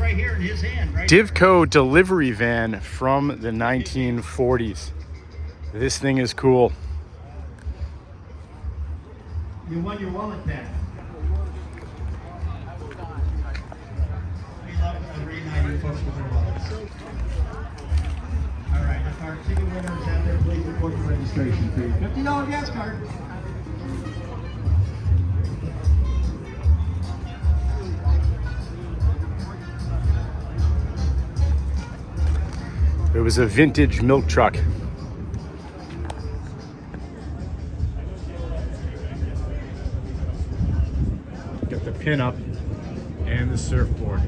right here in his hand, right? Divco delivery van from the 1940s. This thing is cool. You won your wallet back. We love reuniting folks with their wallets. All right, if our ticket winner is out there, please report your registration fee. $50 gas card. It was a vintage milk truck. Got the pin up and the surfboard.